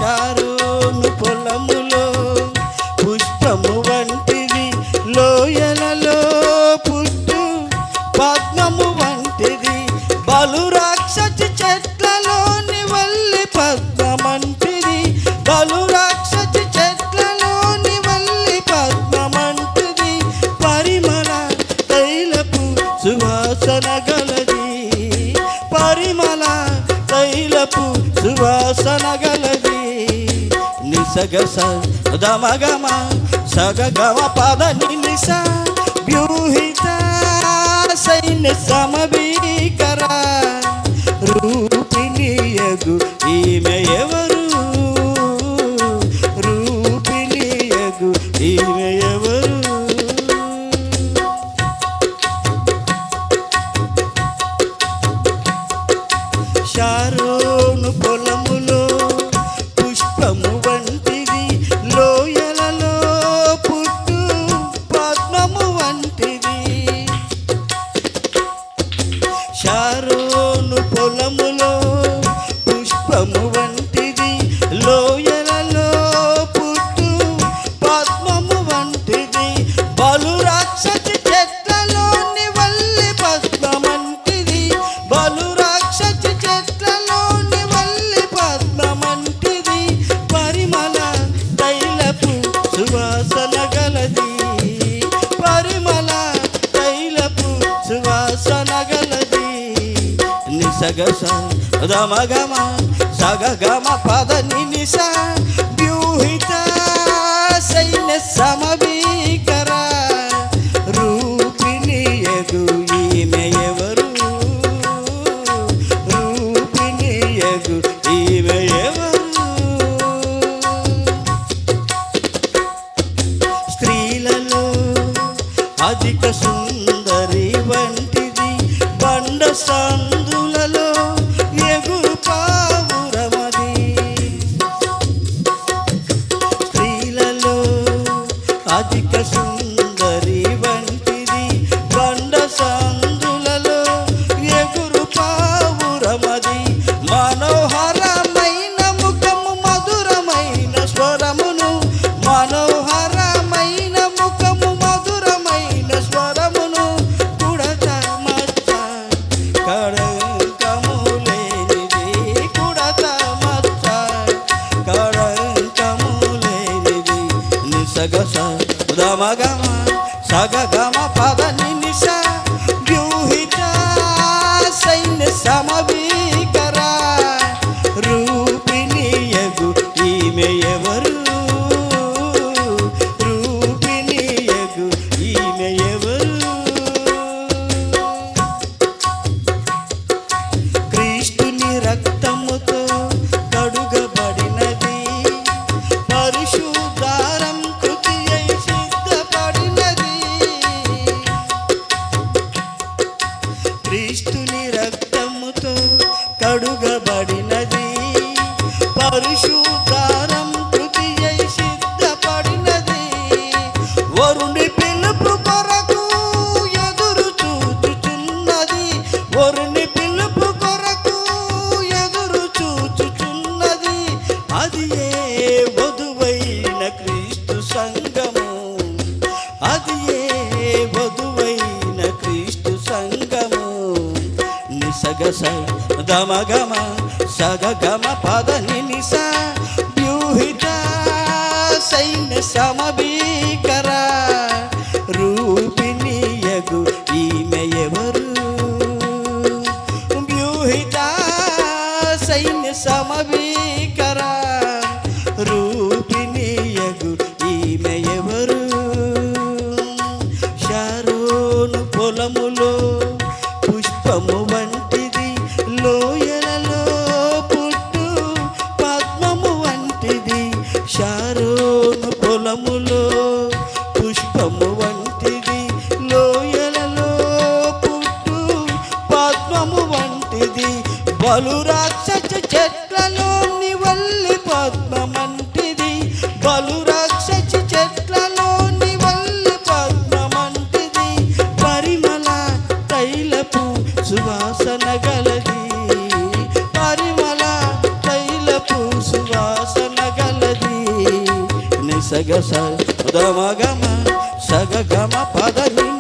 Sharon పొలములో పుష్పము వంటిది, లోయలలో పుట్టు పద్మము వంటిది, బలు రాక్షసి చెట్లలోని వల్లి పద్మమంటిది, బలు రాక్షసి చెట్లలోని వల్లి పద్మమంటిది, పరిమళ తైలపు సువాసన గలది, పరిమళ తైలపు సువాసన గలది. నిసగస దమగమ సగగమ పద నిస వ్యూహిత సైన్య సమభీకర రూపిణియగు ఈమె ఎవరు, రూపిణియగు ఈమె ఎవరు. షారోను పొలములో పుష్పము వంటిది, లోయలలో పుట్టు పద్మము వంటిది. షారోను పొలములో పుష్పము వంటిది, లోయలలో పుట్టు పద్మము వంటిది, బలు రాక్షసి చెట్లలోని వల్లి పద్మమంటిది, బలు రాక్షసి చెట్లలోని వల్లి పద్మమంటిది, పరిమళ తైలపు సువాసన గలది, పరిమళ తైలపు సువాసన గలది. నిసగస దమగమ సగగమ పద నిస వ్యూహిత సైన్య సమభీకర రూపిణియగు ఈమె ఎవరు, రూపిణియగు ఈమె ఎవరు. స్త్రీలలో అధిక సుందరి వంటిది, బండ సందులలో ఎగురు పావురమది, స్త్రీలలో అధిక సుందరి వంటిది, బండ సందులలో ఎగురు పావురమది, మనోహరమైన ముఖము మధురమైన స్వరమును, మనోహరమైన ముఖము మధురమైన స్వరమును, కుడత మచ్చ కళంకము లేనిది, కుడత మచ్చ కళంకము లేనిది. నిసగస దమగమ సగగమ పద నిస వ్యూహిత సైన్య సమభీకర రూపిణియగు ఈమె ఎవరు, రూపిణియగు ఈమె ఎవరు. క్రీస్తుని రక్తముతో కడుగబడినది, పరిశుద్ధారం కృతి అయి సిద్ధపడినది, క్రీస్తుని రక్తముతో కడుగబడినది, పరిశుద్ధారం కృతి అయి సిద్ధపడినది, వరుని పిలుపు కొరకు ఎదురు చూచుచున్నది, వరుని పిలుపు కొరకు ఎదురు చూచుచున్నది, అది ఏ వధువైన క్రీస్తు సంగము, అది ఏ వధువైన క్రీస్తు సంగము. నిసగస దమగమ సగగమ పద నిస వ్యూహిత సైన్య సమభీకర రూపిణియగు ఈమె ఎవరు, వ్యూహిత సైన్య సమభీకర రూపిణియగు ఈమె ఎవరు. షారోను పొలములో పుష్పము వంటిది, లోయలలో పుట్టు పద్మము వంటిది, షారోను పొలములో పుష్పము వంటిది, లోయలలో పుట్టు పద్మము వంటిది, బలు రాక్షసి చెట్లలోని వల్లి పద్మమంటిది, బలు రాక్షసి చెట్లలోని వల్లి పద్మమంటిది, పరిమళ తైలపు సువాసన గలది, పరిమళ తైలపు సువాసన సగ స గమ గమ సగ గమ పదని